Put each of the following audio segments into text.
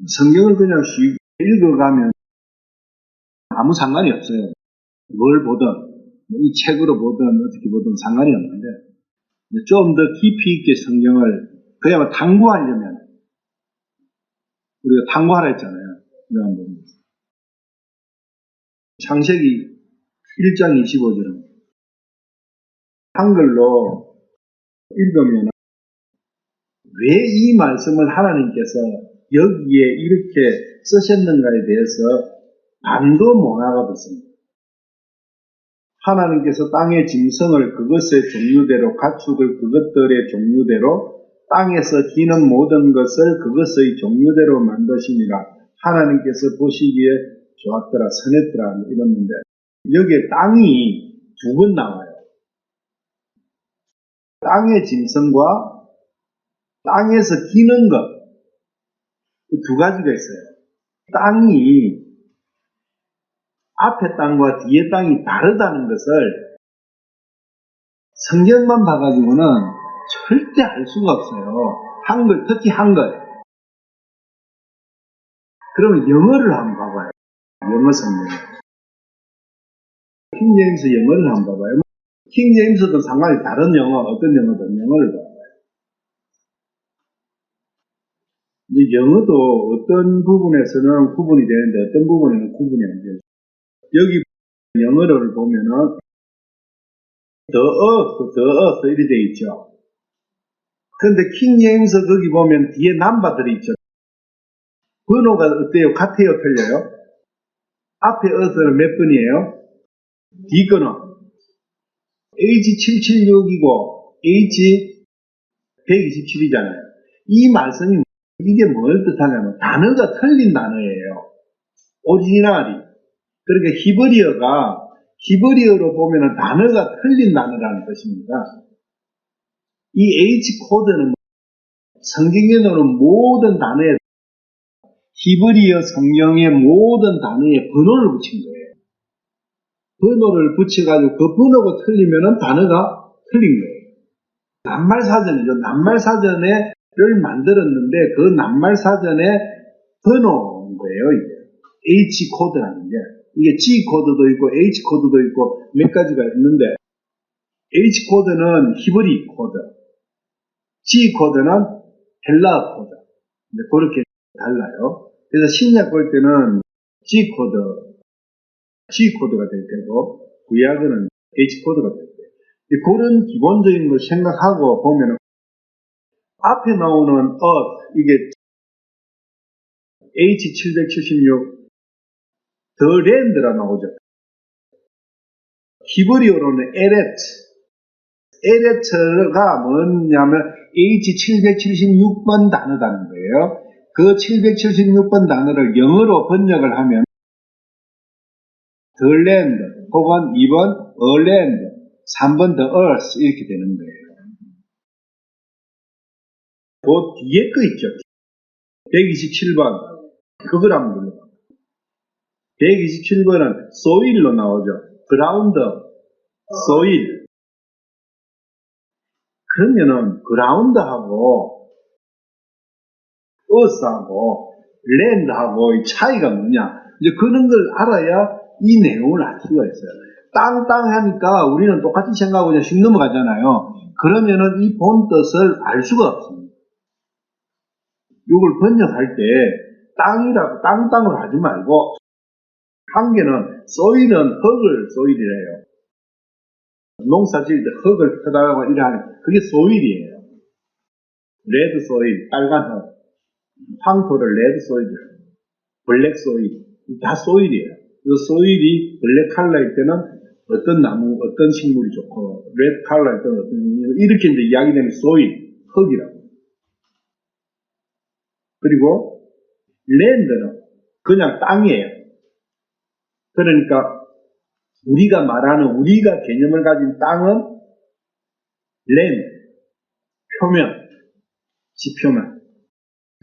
성경을 그냥 쉽게 읽어가면 아무 상관이 없어요. 뭘 보든, 이 책으로 보든 어떻게 보든 상관이 없는데, 좀 더 깊이 있게 성경을, 그야말로 탐구하려면, 우리가 탐구하라 했잖아요. 이런 부분. 창세기 1장 25절은 한글로 읽으면 왜 이 말씀을 하나님께서 여기에 이렇게 쓰셨는가에 대해서 반도 못 알아듣습니다. 하나님께서 땅의 짐승을 그것의 종류대로, 가축을 그것들의 종류대로, 땅에서 기는 모든 것을 그것의 종류대로 만드시니라. 하나님께서 보시기에 좋았더라, 선했더라 이랬는데 여기에 땅이 두 번 나와요. 땅의 짐승과 땅에서 기는 것, 두 가지가 있어요. 땅이 앞에 땅과 뒤에 땅이 다르다는 것을 성경만 봐가지고는 절대 알 수가 없어요. 한글, 특히 한글. 그러면 영어를 한번 봐봐요. 영어 성경. 킹제임스 영어를 한번 봐봐요. 킹제임스든 상관이 다른 영어, 어떤 영어든 영어를 봐봐요. 이제 영어도 어떤 부분에서는 구분이 되는데 어떤 부분에는 구분이 안 돼요. 여기 영어를 보면은 the earth 이렇게 돼 있죠. 그런데 킹제임스 거기 보면 뒤에 넘버들이 있죠. 번호가 어때요? 같아요? 틀려요? 앞에 earth는 몇 번이에요? 뒤 거는 H776이고 H127이잖아요. 이 말씀이 이게 뭘 뜻하냐면 단어가 틀린 단어예요. 오리지널이. 그러니까 히브리어로 보면 단어가 틀린 단어라는 뜻입니다. 이 H코드는 성경에 나오는 모든 단어에 히브리어 성경의 모든 단어에 번호를 붙인 거예요. 번호를 붙여가지고 그 번호가 틀리면 단어가 틀린 거예요. 낱말사전이죠. 낱말사전을 만들었는데 그 낱말사전의 번호인 거예요. 이게 H코드라는 게. 이게 G코드도 있고 H코드도 있고 몇 가지가 있는데 H코드는 히브리 코드, G코드는 헬라 코드. 그렇게 달라요. 그래서 신약 볼 때는 G코드가 될 테고 구약은 H코드가 될 거예요. 그런 기본적인 걸 생각하고 보면 앞에 나오는 이게 H776 더 랜드라 나오죠. 히브리어로는 에레트가 뭐냐면 H776번 단어라는 거예요. 그 776번 단어를 영어로 번역을 하면 the land 혹은 2번 a land 3번 the earth 이렇게 되는 거예요. 그 뒤에 거 있죠. 127번 그걸 한번 눌러봐. 127번은 soil로 나오죠. ground, soil. 그러면은 ground하고 earth하고 land하고 차이가 뭐냐? 이제 그런 걸 알아야 이 내용을 알 수가 있어요. 땅 하니까 우리는 똑같이 생각하고 그냥 씩 넘어가잖아요. 그러면은 이 본 뜻을 알 수가 없습니다. 이걸 번역할 때 땅이라고 땅으로 하지 말고 한 개는 소일은 흙을 소일이래요. 농사 지을 때 흙을 퍼다가 이러하는 그게 소일이에요. 레드 소일, 빨간 흙. 황토를 레드 소일이에요. 블랙 소일. 다 소일이에요. 그 소일이 블랙 컬러일 때는 어떤 나무, 어떤 식물이 좋고, 레드 컬러일 때는 어떤 식물이 이렇게 이제 이야기되는 소일, 흙이라고. 그리고 랜드는 그냥 땅이에요. 그러니까 우리가 말하는 우리가 개념을 가진 땅은 랜드, 표면, 지표면,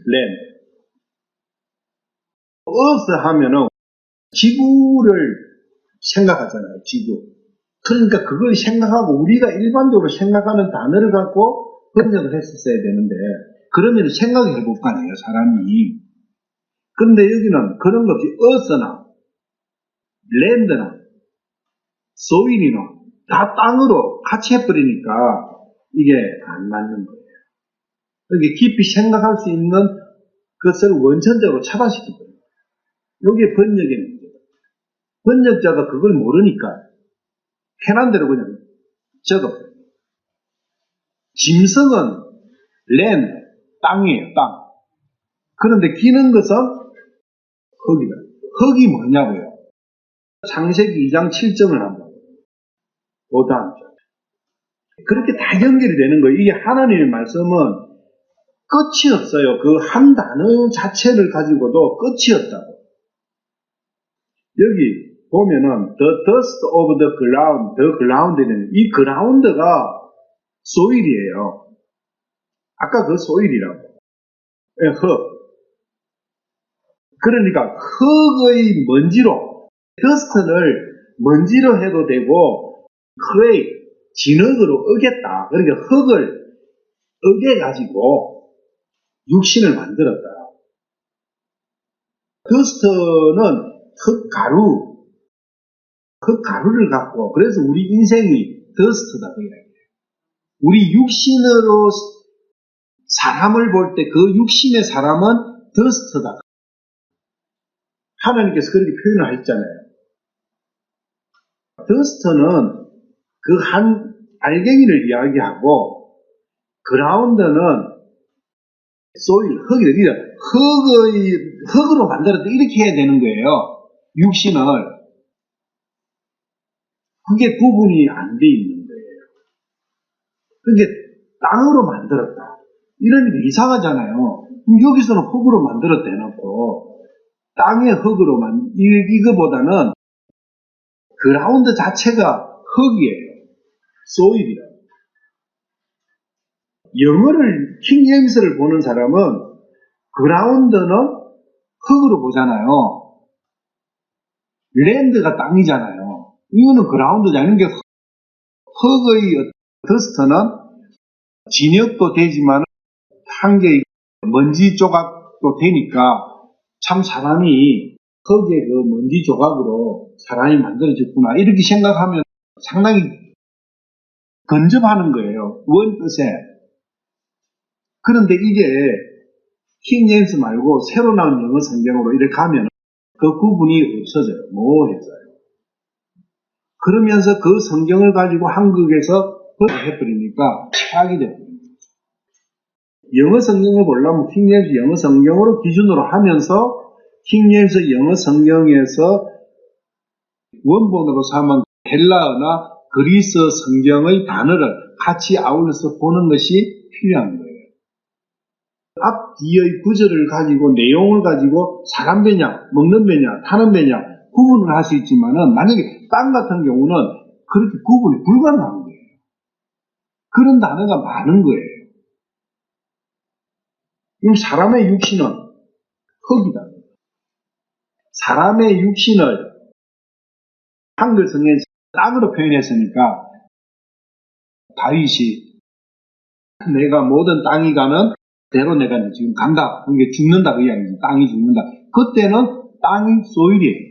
랜드. 어스 하면은 지구를 생각하잖아요. 지구. 그러니까 그걸 생각하고 우리가 일반적으로 생각하는 단어를 갖고 번역을 했었어야 되는데 그러면 생각을 해볼 거 아니에요. 사람이. 그런데 여기는 그런 것 없이 어서나 랜드나 소일이나 다 땅으로 같이 해버리니까 이게 안 맞는 거예요. 그러니까 깊이 생각할 수 있는 것을 원천적으로 차단시키거든요. 이게 번역의 문제다. 번역자가 그걸 모르니까 편한 대로 그냥 적어버려요. 짐승은 랜드, 땅이에요, 땅. 그런데 기는 것은 흙이다. 흙이 뭐냐고요? 창세기 2장 7절을 한다고. 보단. 그렇게 다 연결이 되는 거예요. 이게 하나님의 말씀은 끝이 없어요. 그 한 단어 자체를 가지고도 끝이 없다고. 여기 보면은 the dust of the ground, the ground는 이 그라운드가 소일이에요. 아까 그 소일이라고. 흙. 그러니까 흙의 먼지로 dust를 먼지로 해도 되고 clay, 진흙으로 으겠다. 그러니까 흙을 으개가지고 육신을 만들었다. dust는 흙가루를 갖고, 그래서 우리 인생이 dust다. 그 이야기예요. 우리 육신으로 사람을 볼 때 그 육신의 사람은 dust다. 하나님께서 그렇게 표현을 하셨잖아요. dust는 그 한 알갱이를 이야기하고, 그라운드는 소일, 흙이다. 흙으로 만들었다. 이렇게 해야 되는 거예요. 육신을. 그게 구분이 안 돼 있는 거예요. 그게 땅으로 만들었다. 이러니까 이상하잖아요. 여기서는 흙으로 만들었다 해놓고, 땅의 흙으로만, 이거보다는 그라운드 자체가 흙이에요. 소일이에요. 영어를, 킹제임스를 보는 사람은 그라운드는 흙으로 보잖아요. 랜드가 땅이잖아요. 이거는 그라운드잖아요. 그러니까 흙의 더스트는 진흙도 되지만 한 개의 먼지 조각도 되니까 참 사람이 흙의 그 먼지 조각으로 사람이 만들어졌구나. 이렇게 생각하면 상당히 근접하는 거예요. 원 뜻에. 그런데 이게 킹제임스 말고 새로 나온 영어 성경으로 이렇게 가면 그 구분이 없어져요. 모호해져요. 그러면서 그 성경을 가지고 한국에서 해버리니까 최악이 됩니다. 영어 성경을 보려면 킹제임스 영어 성경으로 기준으로 하면서 킹제임스 영어 성경에서 원본으로 삼은 헬라어나 그리스 성경의 단어를 같이 아울러서 보는 것이 필요한 거예요. 앞 뒤의 구절을 가지고 내용을 가지고 사람 배냐, 먹는 배냐, 타는 배냐 구분을 할 수 있지만은 만약에 땅 같은 경우는 그렇게 구분이 불가능한 거예요. 그런 단어가 많은 거예요. 그럼 사람의 육신은 흙이다. 사람의 육신을 한글 성경에서 땅으로 표현했으니까 다윗이 내가 모든 땅이 가는 대로 내가 지금 간다. 그게 죽는다 그 이야기지. 땅이 죽는다. 그때는 땅이 소일이에요.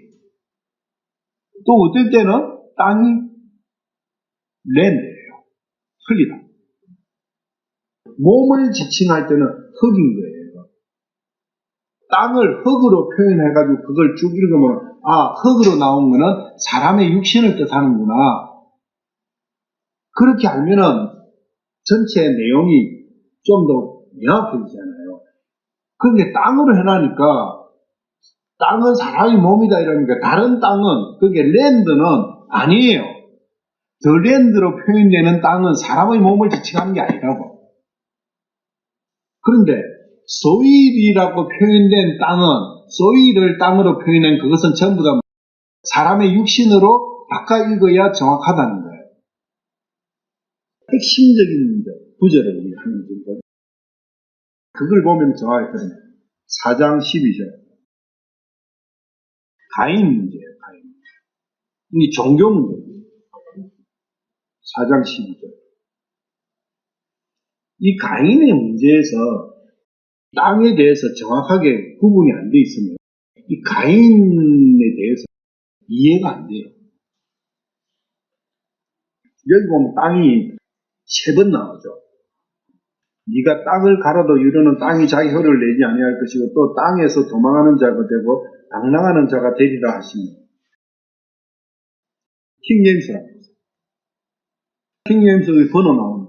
또 어떨 때는 땅이 랜드예요. 흙이다. 몸을 지칭할 때는 흙인 거예요. 땅을 흙으로 표현해가지고 그걸 쭉 읽으면 아, 흙으로 나온 거는 사람의 육신을 뜻하는구나. 그렇게 알면은 전체 내용이 좀 더 명확해지잖아요. 그런데 땅으로 해놔니까 땅은 사람의 몸이다 이러니까 다른 땅은 그게 랜드는 아니에요. 더 랜드로 표현되는 땅은 사람의 몸을 지칭하는 게 아니라고. 그런데 소일이라고 표현된 땅은 소일을 땅으로 표현한 그것은 전부 다 사람의 육신으로 바꿔 읽어야 정확하다는 거예요. 핵심적인 구절을 우리가 하는 거죠. 그걸 보면 정확하거든요. 4장 12절. 가인 문제예요. 가인. 이 종교 문제예요. 4장 12절. 이 가인의 문제에서 땅에 대해서 정확하게 구분이 안 돼 있으면 이 가인에 대해서 이해가 안 돼요. 여기 보면 땅이 3번 나오죠. 네가 땅을 갈아도 이르는 땅이 자기 혀를 내지 아니할 것이고 또 땅에서 도망하는 자가 되고 방랑하는 자가 되리라 하시니. 킹제임스라고 했어요. 킹제임스의 번호 나오는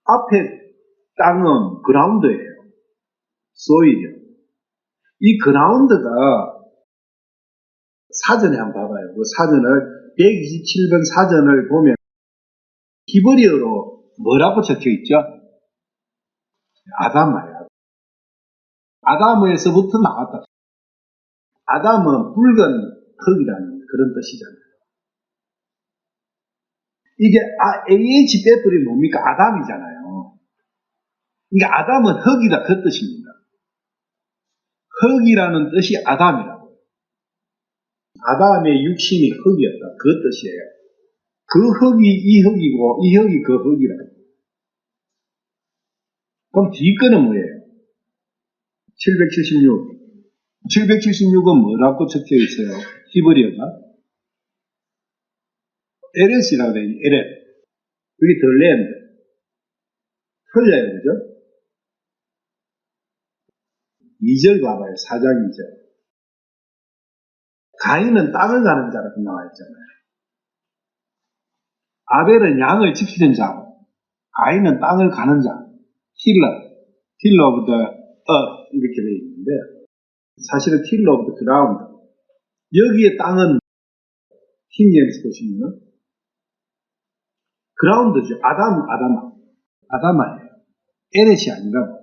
앞에 땅은 그라운드예요. 소일이요. 이 그라운드가 사전에 한번 봐봐요. 그 사전을 127번 사전을 보면 히브리어로 뭐라고 적혀 있죠? 아담아예요. 아담에서부터 나왔다. 아담은 붉은 흙이라는 그런 뜻이잖아요. 이게 AH 빼돌이 뭡니까? 아담이잖아요. 그러니까 아담은 흙이다 그 뜻입니다. 흙이라는 뜻이 아담이라고. 아담의 육신이 흙이었다 그 뜻이에요. 그 흙이 이 흙이고 이 흙이 그 흙이라고. 그럼 뒷거는 뭐예요? 776. 776은 뭐라고 적혀 있어요? 히브리어가? 에렛이라고 되어 있는 에렛. 그게 더 랜드. 틀려요, 그죠? 2절 봐봐요. 4장 2절. 가인은 땅을 가는 자라고 나와 있잖아요. 아벨은 양을 지키는 자고, 가인은 땅을 가는 자. 틸러 오브 더 이렇게 되어 있는데, 사실은 틸러 오브 더 그라운드. 여기에 땅은 킹제임스 보시면 그라운드죠. 아담아예요. 에렛이 아니라고.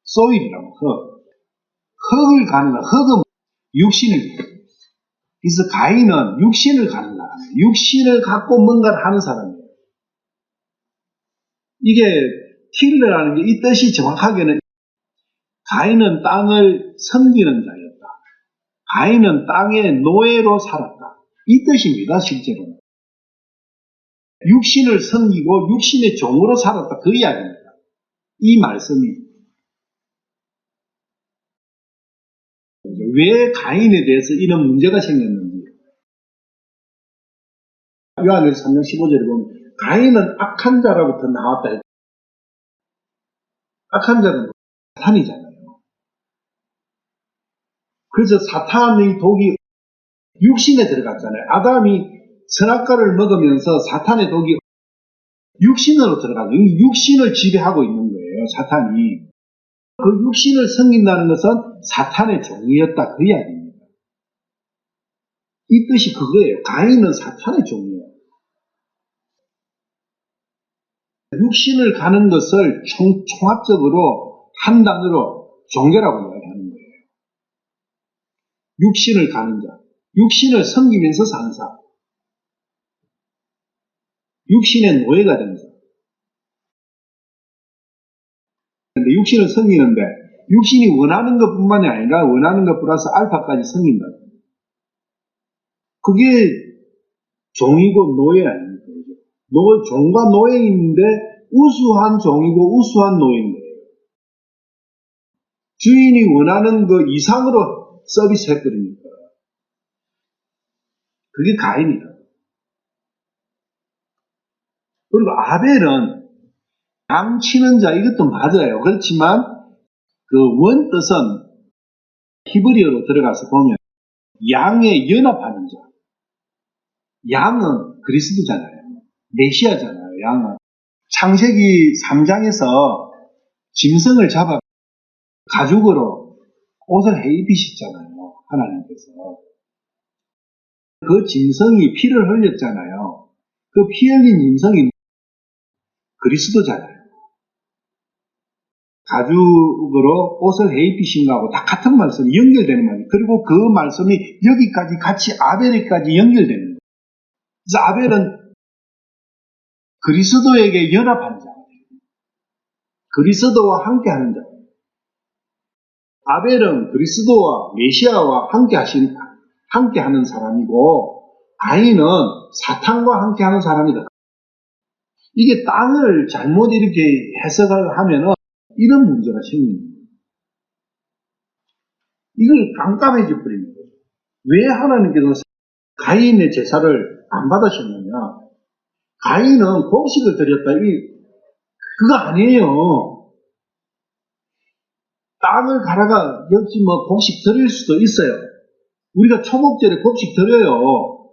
소일이라고. 흙을 가는 거. 흙은 육신을. 그래서 가인은 육신을 가는 사람. 육신을 갖고 뭔가를 하는 사람이에요. 이게 틸러라는 게 이 뜻이 정확하게는 가인은 땅을 섬기는 자였다. 가인은 땅의 노예로 살았다. 이 뜻입니다. 실제로는. 육신을 섬기고 육신의 종으로 살았다. 그 이야기입니다. 이 말씀이. 왜 가인에 대해서 이런 문제가 생겼는지. 요한일서 3장 15절에 보면 가인은 악한 자로부터 나왔다. 악한 자는 사탄이잖아요. 그래서 사탄의 독이 육신에 들어갔잖아요. 아담이 선악과를 먹으면서 사탄의 독이 육신으로 들어가죠. 육신을 지배하고 있는 거예요. 사탄이. 그 육신을 섬긴다는 것은 사탄의 종이었다. 그 이야기입니다. 이 뜻이 그거예요. 가인은 사탄의 종이에요. 육신을 가는 것을 총합적으로 한 단어로 종교라고 이야기하는 거예요. 육신을 가는 자. 육신을 섬기면서 사는 자. 육신의 노예가 되는 자. 근데 육신을 섬기는데 육신이 원하는 것뿐만이 아니라 원하는 것 플러스 알파까지 섬긴다. 그게 종이고 노예 아닙니까? 종과 노예인데 우수한 종이고 우수한 노예인 거예요. 주인이 원하는 그 이상으로 서비스 해드립니다. 그게 가인이다. 그리고 아벨은 양 치는 자, 이것도 맞아요. 그렇지만 그 원뜻은 히브리어로 들어가서 보면 양에 연합하는 자. 양은 그리스도잖아요. 메시아잖아요. 양은. 창세기 3장에서 짐승을 잡아 가죽으로 옷을 해입히셨잖아요. 하나님께서. 그 짐승이 피를 흘렸잖아요. 그 피 흘린 짐승이 그리스도잖아요. 가죽으로 옷을 해입히신 거하고 다 같은 말씀이 연결되는 말이에요. 그리고 그 말씀이 여기까지 같이 아벨에까지 연결되는 거예요. 그래서 아벨은 그리스도에게 연합한 자. 그리스도와 함께하는 자. 아벨은 그리스도와 메시아와 함께하는 사람이고 가인은 사탄과 함께하는 사람이다. 이게 땅을 잘못 이렇게 해석을 하면은 이런 문제가 생기는 거예요. 이걸 깜깜해져 버리는 거예요. 왜 하나님께서 가인의 제사를 안 받으셨느냐? 가인은 곡식을 드렸다. 그거 아니에요. 땅을 갈아가 역시 뭐 곡식 드릴 수도 있어요. 우리가 초복절에 곡식 드려요.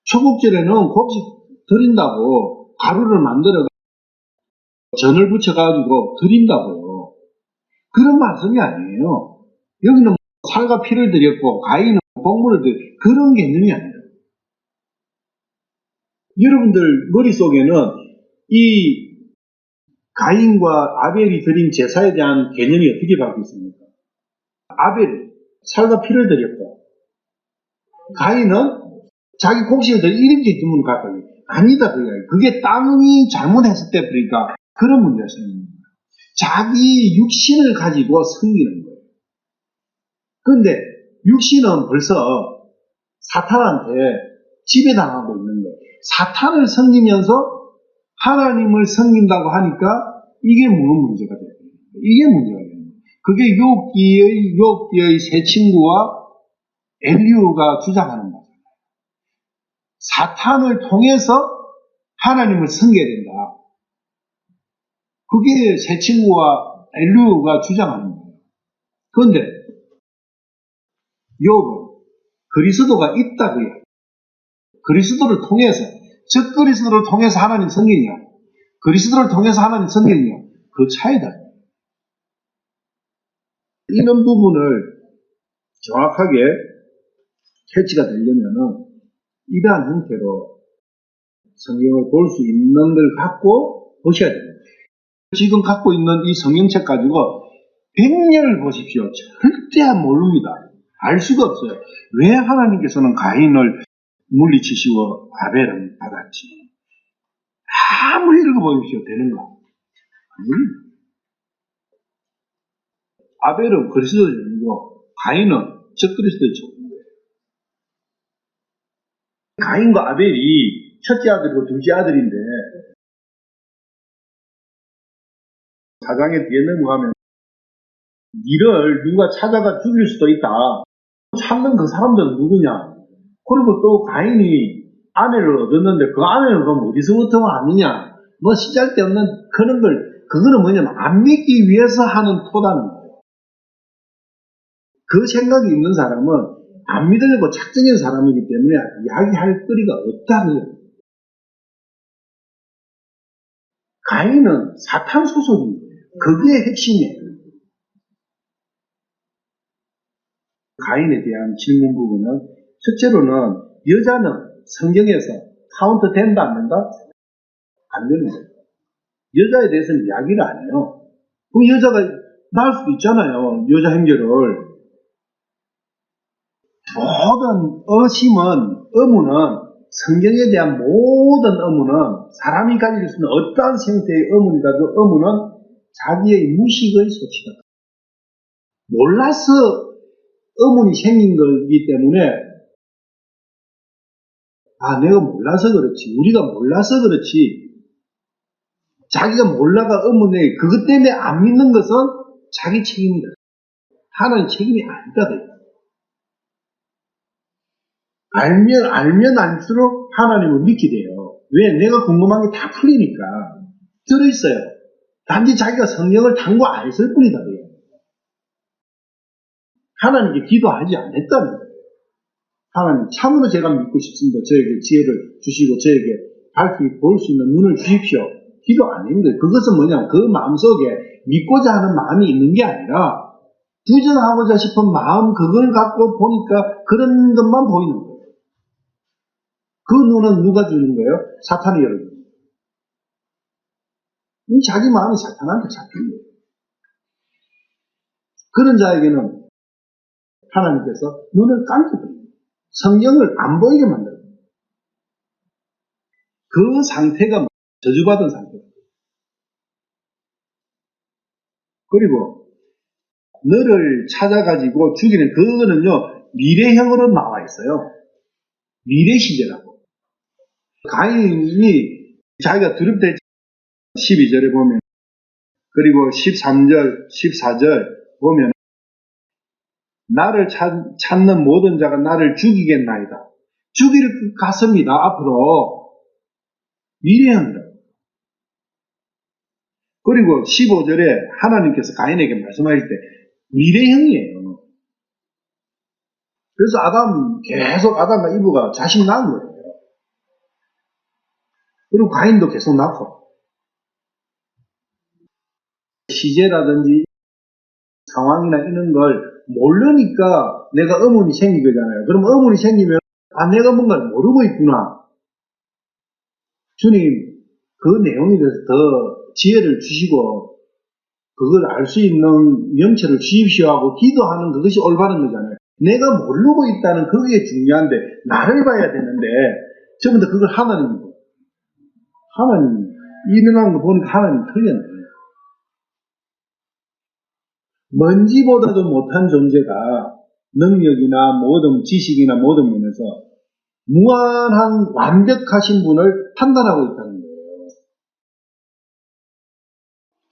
초복절에는 곡식 드린다고 가루를 만들어 전을 붙여가지고 드린다고요. 그런 말씀이 아니에요. 여기는 살과 피를 드렸고 가인은 곡물을 드렸고 그런 개념이 아니에요. 여러분들 머릿속에는 이 가인과 아벨이 드린 제사에 대한 개념이 어떻게 바뀌어 있습니까? 아벨이 살과 피를 드렸고 가인은 자기 곡식을 드린 이런 개념으로 갖고 있어요. 아니다 그 이야기. 그게 땅이 잘못했을 때 그러니까 그런 문제가 생기는 거예요. 자기 육신을 가지고 섬기는 거예요. 그런데 육신은 벌써 사탄한테 지배당하고 있는 거예요. 사탄을 섬기면서 하나님을 섬긴다고 하니까 이게 무슨 문제가 돼요? 이게 문제가 돼요. 그게 욥기의 세 친구와 엘리후가 주장하는 거예요. 사탄을 통해서 하나님을 섬겨야 된다. 그게 세 친구와 엘리후가 주장하는 거예요. 그런데 욥은 그리스도가 있다고요. 그리스도를 통해서 즉 그리스도를 통해서 하나님 섬기냐 그리스도를 통해서 하나님 섬기냐 그 차이다. 이런 부분을 정확하게 캐치가 되려면은 이러한 형태로 성경을 볼 수 있는 걸 갖고 보셔야 됩니다. 지금 갖고 있는 이 성경책 가지고 100년을 보십시오. 절대 모릅니다. 알 수가 없어요. 왜 하나님께서는 가인을 물리치시고 아벨은 받았지? 아무리 읽어보십시오. 되는가? 아닙니다. 아벨은 그리스도의 종이고 가인은 적그리스도의 종이에요. 가인과 아벨이 첫째 아들이고 둘째 아들인데 사장에 뒤에 넘어가면 니를 누가 찾아가 죽일 수도 있다. 찾는 그 사람들은 누구냐? 그리고 또 가인이 아내를 얻었는데 그 아내는 그럼 어디서부터 왔느냐? 뭐 시잘데없는 그런 걸 그거는 뭐냐면 안 믿기 위해서 하는 토다는 거예요. 그 생각이 있는 사람은 안 믿으려고 작정한 사람이기 때문에 이야기할 거리가 없다고요. 가인은 사탄 소속인 거예요. 그게 핵심이에요. 가인에 대한 질문 부분은 첫째로는 여자는 성경에서 카운트 된다 안 된다? 안 되는 거예요. 여자에 대해서는 이야기를 안 해요. 그럼 여자가 낳을 수도 있잖아요. 여자 행결을. 모든 의문은 성경에 대한 모든 의문은 사람이 가질 수 있는 어떠한 형태의 의문이라도 의문은 자기의 무식의 소치다. 몰라서 의문이 생긴 거기 때문에 내가 몰라서 그렇지 우리가 몰라서 그렇지 자기가 몰라가 의문에 그것 때문에 안 믿는 것은 자기 책임이다. 하나님 책임이 아니다. 알면 알수록 하나님을 믿게 돼요. 왜? 내가 궁금한 게 다 풀리니까. 들어있어요. 단지 자기가 성경을 단고 안 했을 뿐이다. 하나님께 기도하지 않았다는 거예요. 하나님 참으로 제가 믿고 싶습니다. 저에게 지혜를 주시고 저에게 밝히 볼 수 있는 눈을 주십시오. 기도 안 했는데 그것은 뭐냐? 그 마음속에 믿고자 하는 마음이 있는 게 아니라 부정하고자 싶은 마음 그걸 갖고 보니까 그런 것만 보이는 거예요. 그 눈은 누가 주는 거예요? 사탄이 열어주는 거예요. 자기 마음이 사탄한테 잡힌 거예요. 그런 자에게는 하나님께서 눈을 감겨버립니다. 성경을 안 보이게 만들어요. 그 상태가 저주받은 상태예요. 그리고 너를 찾아가지고 죽이는 그거는요 미래형으로 나와 있어요. 미래 시제라고. 가인이 자기가 두렵대 12절에 보면, 그리고 13절, 14절 보면, 나를 찾는 모든 자가 나를 죽이겠나이다. 죽일 것 같습니다. 앞으로 미래형이라고. 그리고 15절에 하나님께서 가인에게 말씀하실 때 미래형이에요. 그래서 계속 아담과 이브가 자식 낳은 거예요. 그리고 가인도 계속 낳고. 시제라든지 상황이나 이런 걸 모르니까 내가 의문이 생긴 거잖아요. 그럼 의문이 생기면 내가 뭔가를 모르고 있구나. 주님 그 내용에 대해서 더 지혜를 주시고 그걸 알 수 있는 명체를 주십시오 하고 기도하는 그것이 올바른 거잖아요. 내가 모르고 있다는 그게 중요한데 나를 봐야 되는데 전부 다 그걸 하나님 일어나는 거 보니까 하나님 틀렸네. 먼지보다도 못한 존재가 능력이나 모든 지식이나 모든 면에서 무한한 완벽하신 분을 판단하고 있다는 거예요.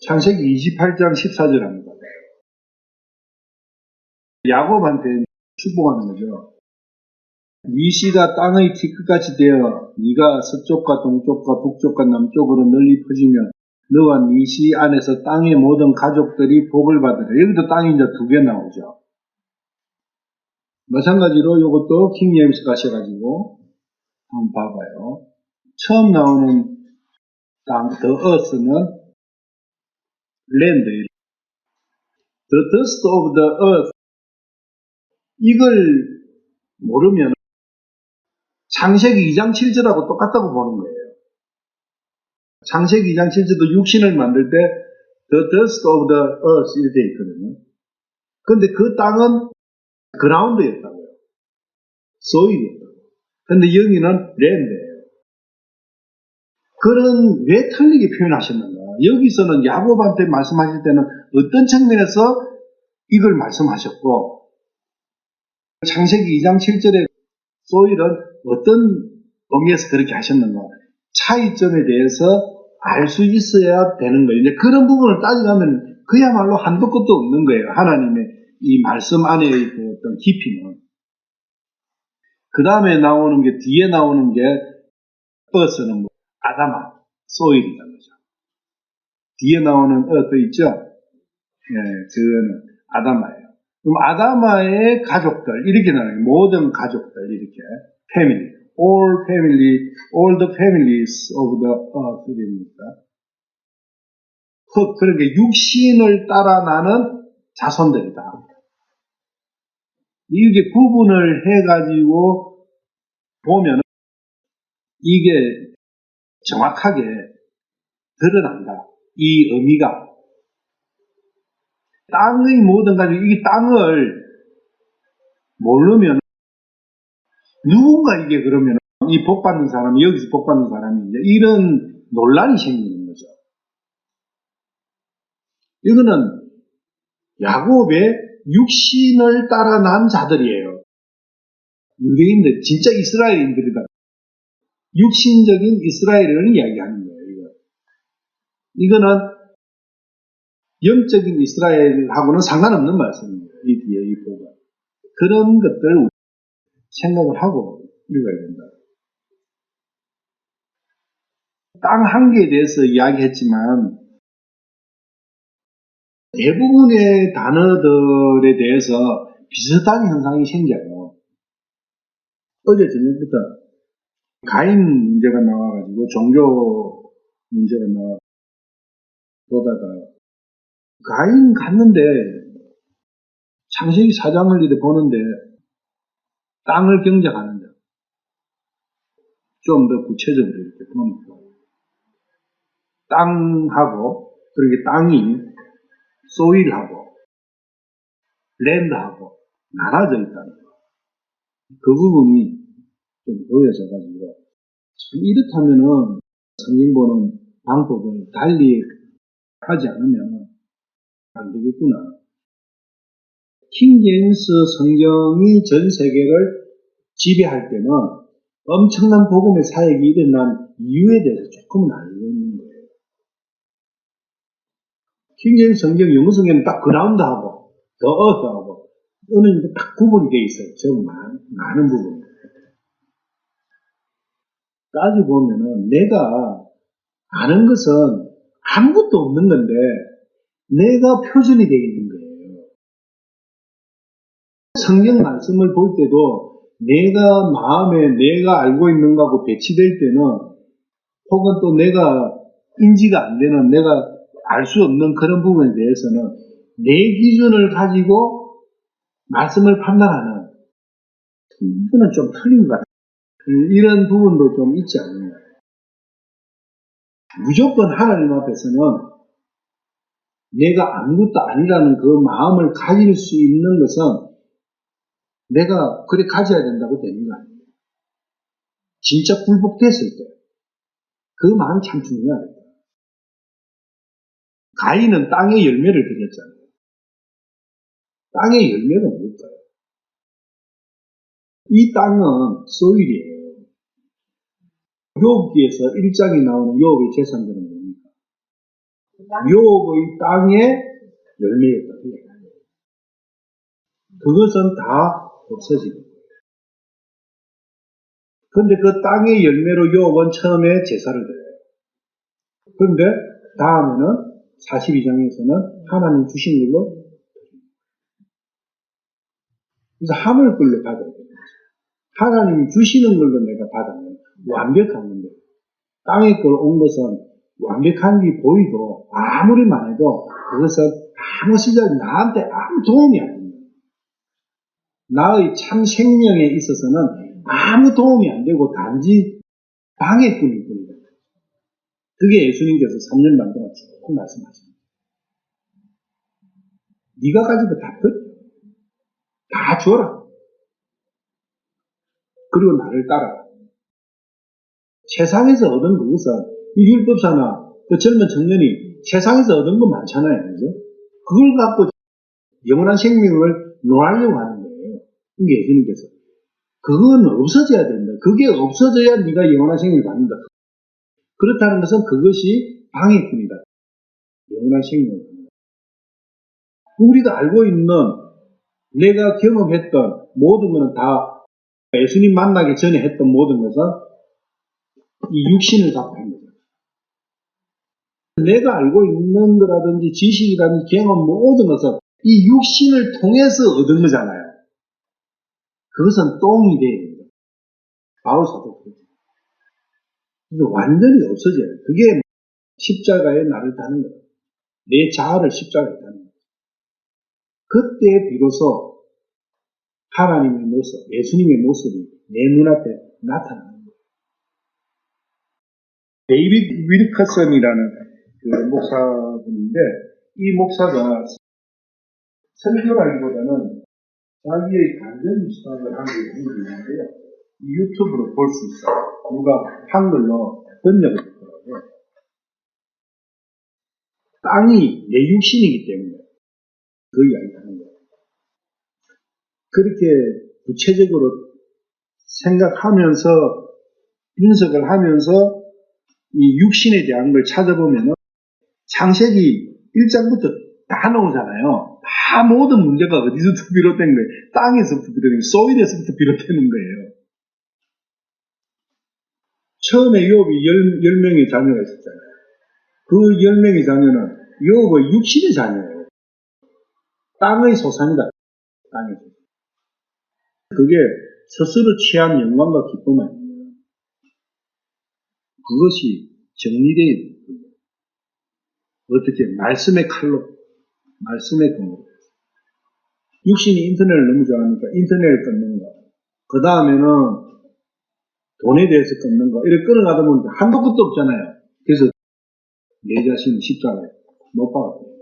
창세기 28장 14절 합니다. 야곱한테 축복하는 거죠. 네 씨가 땅의 티끌같이 되어 네가 서쪽과 동쪽과 북쪽과 남쪽으로 널리 퍼지며 너와 네 씨 안에서 땅의 모든 가족들이 복을 받으라. 여기도 땅이 이제 두 개 나오죠. 마찬가지로 이것도 킹제임스 가셔가지고 한번 봐봐요. 처음 나오는 땅, the earth는 land, the dust of the earth. 이걸 모르면 창세기 2장 7절하고 똑같다고 보는 거예요. 창세기 2장 7절도 육신을 만들 때 the dust of the earth 이렇게 있거든요. 근데 그 땅은 그라운드였다고요. 소일이었다고요. 근데 여기는 랜드예요. 그런 왜 틀리게 표현하셨는가? 여기서는 야곱한테 말씀하실 때는 어떤 측면에서 이걸 말씀하셨고 창세기 2장 7절에 소일은 어떤 의미에서 그렇게 하셨는가? 차이점에 대해서 알 수 있어야 되는 거예요. 이제 그런 부분을 따져가면 그야말로 한도 끝도 없는 거예요. 하나님의 이 말씀 안에 그 어떤 깊이는. 그 다음에 나오는 게, 뒤에 나오는 게, earth는 아다마, 소일이라는 거죠. 뒤에 나오는 earth 있죠? 예, 저거는 아다마예요. 그럼 아다마의 가족들, 이렇게 나와요. 모든 가족들, 이렇게. 패밀리. all the families of the earth, 이랍니다. 그러니까 육신을 따라 나는 자손들이다. 이게 구분을 해가지고 보면 이게 정확하게 드러난다. 이 의미가. 땅의 모든 가족, 이 땅을 모르면 누군가 이게 그러면 이 복받는 사람이 여기서 복받는 사람이 이제 이런 논란이 생기는 거죠. 이거는 야곱의 육신을 따라 난 자들이에요. 유대인들, 진짜 이스라엘인들이다. 육신적인 이스라엘을 이야기하는 거예요. 이거는 영적인 이스라엘하고는 상관없는 말씀입니다. 이 뒤에 이 보가. 그런 것들을 생각을 하고 읽어야 된다. 땅 한 개에 대해서 이야기했지만 대부분의 단어들에 대해서 비슷한 현상이 생겨요. 어제 저녁부터 가인 문제가 나와가지고 종교 문제가 나와 보다가 가인 갔는데 창세기 4장을 이렇게 보는데 땅을 경작하는데 좀 더 구체적으로 이렇게 보니까 땅하고 그렇게 땅이 소일하고 랜드하고 나눠져 있다는 거. 그 부분이 좀 보여져가지고 참 이렇다면은 성경 보는 방법을 달리 하지 않으면 안 되겠구나. 킹제임스 성경이 전 세계를 지배할 때는 엄청난 복음의 사역이 일어난 이유에 대해서 조금은 알고 있는 거예요. 킹제임 성경, 영어 성경은 딱 그라운드하고 더 어스하고 어느 정도 딱 구분이 되어 있어요. 저 많은 부분이. 따지고 보면은 내가 아는 것은 아무것도 없는 건데 내가 표준이 되어 있는 거예요. 성경 말씀을 볼 때도 내가 마음에 내가 알고 있는 거하고 배치될 때는 혹은 또 내가 인지가 안 되는 내가 알 수 없는 그런 부분에 대해서는 내 기준을 가지고 말씀을 판단하는 이거는 좀 틀린 것 같아요. 이런 부분도 좀 있지 않느냐. 무조건 하나님 앞에서는 내가 아무것도 아니라는 그 마음을 가질 수 있는 것은 내가 그래 가져야 된다고 되는 거 아니에요. 진짜 굴복됐을 때 그 마음이 참 중요하다. 가인은 땅의 열매를 드렸잖아요. 땅의 열매가 뭘까요? 이 땅은 소일이에요. 욥기에서 1장이 나오는 욥의 재산들은 뭡니까? 욥의 땅의 열매였다. 그것은 다 없어지는 거예요. 그런데 그 땅의 열매로 욥은 처음에 제사를 드려요. 그런데 다음에는 42장에서는 하나님 주신 걸로 그래서 하늘 걸로 받아야 돼요. 하나님이 주시는 걸로 내가 받으면 완벽한 건데 땅에 걸 온 것은 완벽한 게 보이도 아무리만 해도 그것은 아무 시절 나한테 아무 도움이 안 됩니다. 나의 참 생명에 있어서는 아무 도움이 안 되고 단지 방해꾼일 뿐이다. 그게 예수님께서 3년 반 동안 쭉 말씀하십니다. 네가 가지고 다 버려. 다 줘라. 그리고 나를 따라라. 세상에서 얻은 그것은 이 율법사나 그 젊은 청년이 세상에서 얻은 거 많잖아요. 그죠? 그걸 갖고 영원한 생명을 놓으려고 하는 거예요. 이게 예수님께서. 그건 없어져야 된다. 그게 없어져야 네가 영원한 생명을 받는다. 그렇다는 것은 그것이 방해뿐이다. 영원한 생명을 받는다. 우리가 알고 있는 내가 경험했던 모든 것은 다 예수님 만나기 전에 했던 모든 것은 이 육신을 갖고 한 거죠. 내가 알고 있는 거라든지 지식이라든지 경험 모든 것은 이 육신을 통해서 얻은 거잖아요. 그것은 똥이 돼야 됩니다. 바울사도 그렇죠. 그래서 완전히 없어져요. 그게 십자가에 나를 다는 거예요. 내 자아를 십자가에 다는 거예요. 그때 비로소 하나님의 모습, 예수님의 모습이 내 눈앞에 나타나는 거예요. 데이비드 윌커슨이라는 그 목사분인데 이 목사가 설교라기보다는 자기의 간증 수학을 한 게 있는데요. 유튜브로 볼 수 있어요. 누가 한글로 번역을 했더라고요. 땅이 내 육신이기 때문에 그 이야기를 하는 거예요. 그렇게 구체적으로 생각하면서 분석을 하면서 이 육신에 대한 걸 찾아보면은 창세기 1장부터 다 나오잖아요. 다 모든 문제가 어디서부터 비롯된 거예요? 땅에서부터 비롯된 거예요. 소일에서부터 비롯되는 거예요. 처음에 욥이 10명의 자녀가 있었잖아요. 그 10명의 자녀는 욥의 육신의 자녀예요. 땅의 소산이다. 땅의 소산. 그게 스스로 취한 영광과 기쁨 아니에요. 그것이 정리되어 있는 거예요. 어떻게? 말씀의 칼로, 말씀의 검으로. 육신이 인터넷을 너무 좋아하니까 인터넷을 끊는 거. 그 다음에는 돈에 대해서 끊는 거. 이렇게 끊어가다 보니까 한도 끝도 없잖아요. 그래서 내 자신을 십자가에 못 박았거든요.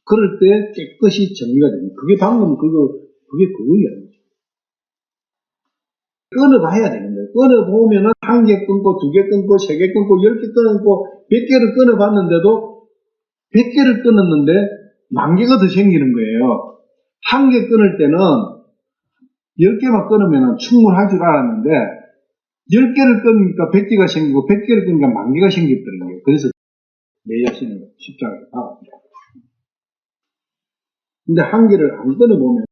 그럴 때 깨끗이 정리가 됩니다. 그게 방금 그게 그거예요. 끊어봐야 되는 거예요. 끊어보면은 1개 끊고, 2개 끊고, 3개 끊고, 10개 끊고, 100개를 끊어봤는데도 100개를 끊었는데 10,000개가 더 생기는 거예요. 1개 끊을 때는 10개만 끊으면 충분할 줄 알았는데 10개를 끊으니까 100개가 생기고 100개를 끊으니까 10,000개가 생겼더는 거예요. 그래서 내 자신을 십자가에 박았다. 근데 한 개를 안 끊어보면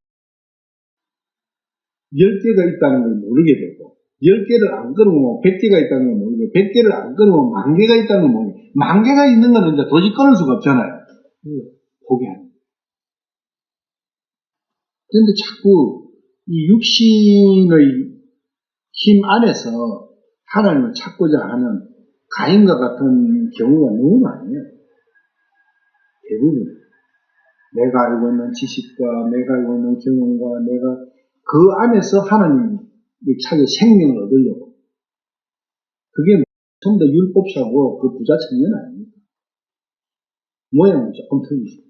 10개가 있다는 걸 모르게 되고 10개를 안 끊으면 100개가 있다는 걸 모르고 100개를 안 끊으면 10,000개가 있다는 걸 모르고 10,000개가 있는 거는 이제 도저히 끊을 수가 없잖아요. 포기하는 거예요. 그런데 자꾸 이 육신의 힘 안에서 하나님을 찾고자 하는 가인과 같은 경우가 너무 많아요. 대부분. 내가 알고 있는 지식과 내가 알고 있는 경험과 내가 그 안에서 하나님을 찾아 생명을 얻으려고. 그게 전부 다 율법사고 그 부자 청년 아닙니까? 모양은 조금 틀리죠.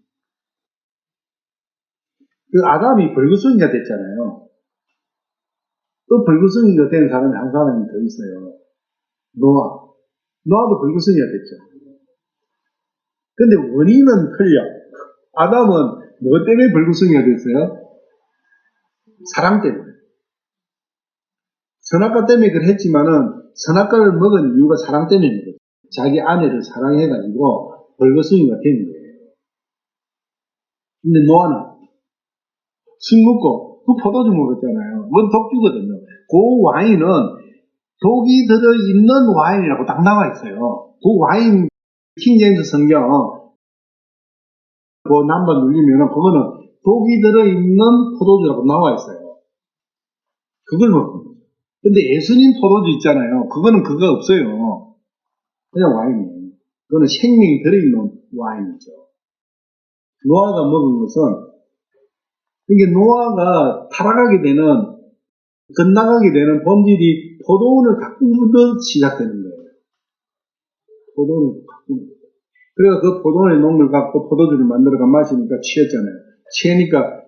그 아담이 벌거숭이가 됐잖아요. 또 벌거숭이가 된 사람이 한 사람이 더 있어요. 노아. 노아도 벌거숭이가 됐죠. 근데 원인은 틀려. 아담은 뭐 때문에 벌거숭이가 됐어요? 사랑 때문에. 선악과 때문에 그랬지만은 선악과를 먹은 이유가 사랑 때문입니다. 자기 아내를 사랑해가지고 벌거숭이가 된 거예요. 근데 노아는 술 먹고 그 포도주 먹었잖아요. 그건 독주거든요. 그 와인은 독이 들어있는 와인이라고 딱 나와 있어요. 그 와인 킹제임스 성경 그 남바 눌리면은 그거는 독이 들어있는 포도주라고 나와 있어요. 그걸 먹는 거죠. 근데 예수님 포도주 있잖아요. 그거는 그거 없어요. 그냥 와인이에요. 그거는 생명이 들어있는 와인이죠. 노아가 먹은 것은, 이게 노아가 타락하게 되는, 덧나가게 되는 본질이 포도원을 가꾸부터 시작되는 거예요. 포도원을 가꾸는 거예요. 그래서 그 포도원의 농을 갖고 포도주를 만들어가 마시니까 취했잖아요. 취하니까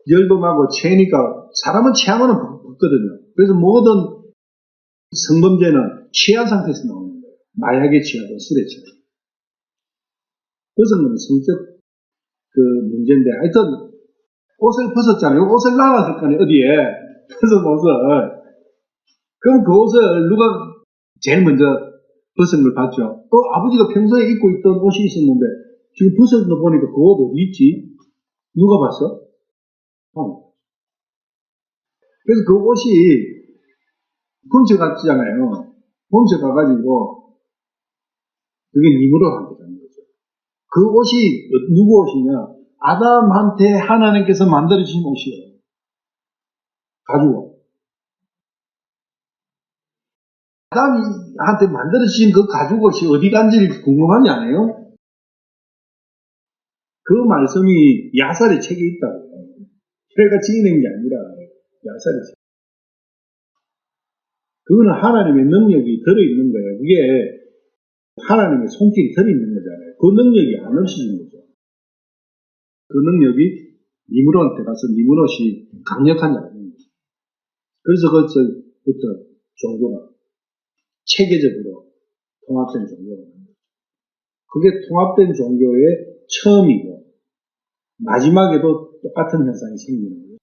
열도 나고 취하니까 사람은 취하면 붙거든요. 그래서 모든 성범죄는 취한 상태에서 나오는 거예요. 마약에 취하든 술에 취하든. 그것은 성적 그 문제인데, 하여튼 옷을 벗었잖아요. 옷을 나갔을 거네, 어디에. 벗은 옷을. 그럼 그 옷을 누가 제일 먼저 벗은 걸 봤죠? 아버지가 평소에 입고 있던 옷이 있었는데, 지금 벗은 거 보니까 그 옷 어디 있지? 누가 봤어? 그래서 그 옷이 훔쳐갔잖아요. 훔쳐가가지고, 그게 니무롯한테 간 거죠. 그 옷이 누구 옷이냐? 아담한테 하나님께서 만들어주신 옷이에요. 가죽. 아담한테 만들어주신 그 가죽 옷이 어디 간지 궁금하지 않아요? 그 말씀이 야살의 책에 있다고. 걔가 지어낸 게 아니라 야살의 책. 그거는 하나님의 능력이 들어있는 거예요. 그게 하나님의 손길이 들어있는 거잖아요. 그 능력이 안 없어진 거죠. 그 능력이 니므롯한테 가서 니므롯이 강력한 자예요. 그래서 그때부터 종교가 체계적으로 통합된 종교가 됩니다. 그게 통합된 종교의 처음이고 마지막에도 똑같은 현상이 생기는 거예요.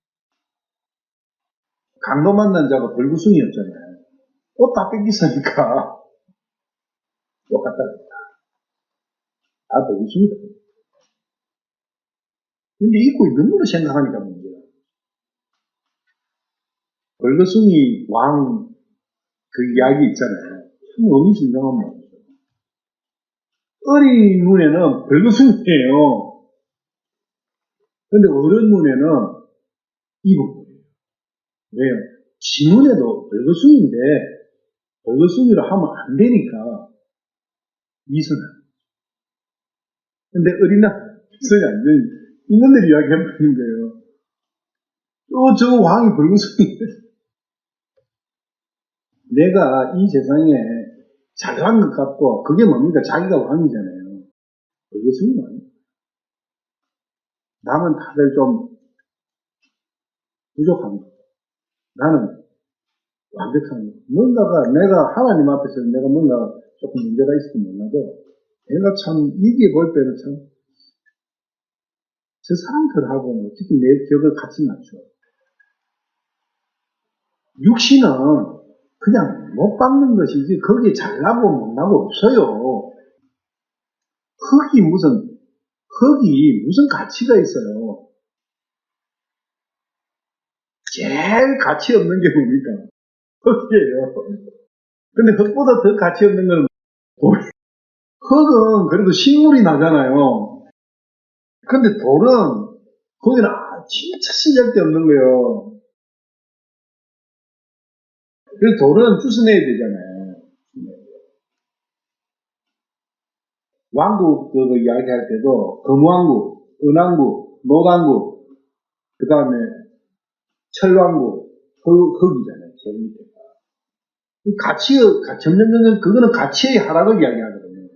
강도 만난 자가 벌구숭이였잖아요. 옷 다 뺏기으니까 똑같다. 다 벌구숭이다. 근데 입고 있는 걸로 생각하니까 문제야. 벌거숭이 왕 그 이야기 있잖아요. 참 의미심장한 말이죠. 어린 눈에는 벌거숭이에요. 근데 어른 눈에는 이복이에요. 왜요? 지 눈에도 벌거숭이인데 벌거숭이로 하면 안 되니까 미선을. 근데 어린아이 미선이 안 되니까 인간들이 이야기하는 거예요. 저 왕이 벌거숭이인데 내가 이 세상에 잘한 것 같고 그게 뭡니까? 자기가 왕이잖아요. 벌거숭이 왕. 남은 다들 좀 부족합니다. 나는 완벽한 뭔가가 내가 하나님 앞에서 내가 뭔가 조금 문제가 있을지 몰라도 내가 참 이게 볼 때는 참 저 사람들하고는 어떻게 내 격을 같이 맞춰. 육신은 그냥 못 박는 것이지 거기에 잘나고 못나고 없어요. 흙이 무슨 가치가 있어요. 제일 가치 없는 게 뭡니까? 흙이에요. 근데 흙보다 더 가치 없는 건 돌. 흙은 그래도 식물이 나잖아요. 근데 돌은 거기는 진짜 쓸데없는 거예요. 그래서 돌은 주워내야 되잖아요. 왕국 그거 이야기할 때도 금왕국, 은왕국, 노당국, 그 다음에 철왕국, 흙이잖아요. 제일 밑에가. 점점 그거는 가치의 하락을 이야기하거든요.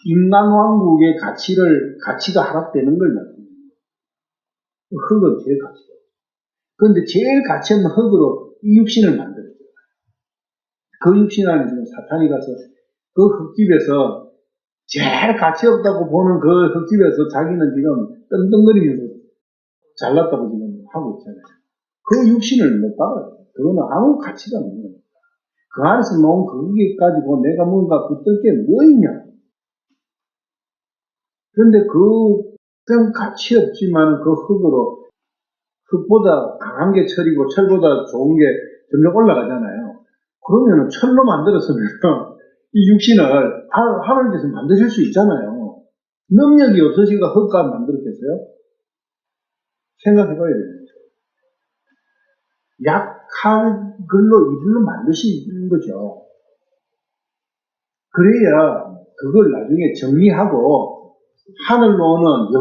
인간왕국의 가치가 하락되는 걸 말합니다. 흙은 제일 가치가 없어요. 그런데 제일 가치 없는 흙으로 이 육신을 만들었어요. 그 육신 안에 지금 사탄이 가서 그 흙집에서 제일 가치 없다고 보는 그 흙집에서 자기는 지금 떵떵거리면서 잘났다고 지금 하고 있잖아요. 그 육신을 못 받아요. 그거는 아무 가치가 없는 거예요. 그 안에서 놓은 그게 가지고 내가 뭔가 붙들 게 뭐 있냐. 그런데 그건 가치 없지만 그 흙으로 흙보다 강한 게 철이고 철보다 좋은 게 점점 올라가잖아요. 그러면은 철로 만들었으면 이 육신을 하나님께서 만드실 수 있잖아요. 능력이 없으시니까 흙과 만들었겠어요? 생각해봐야 되는 거죠. 약한 이불로 만드시는 거죠. 그래야 그걸 나중에 정리하고 하늘로 오는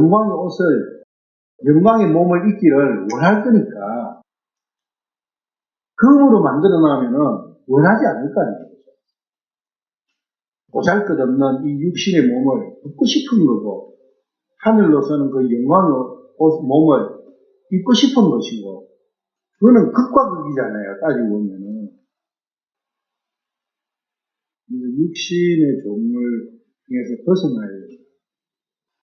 영광의 몸을 입기를 원할 거니까 금으로 만들어 놔면은 원하지 않을 거 아니에요. 보잘것없는 이 육신의 몸을 입고 싶은 거고 하늘로서는 그 영광의 몸을 입고 싶은 것이고 그거는 극과 극이잖아요. 따지고 보면은. 육신의 종을 중에서 벗어나야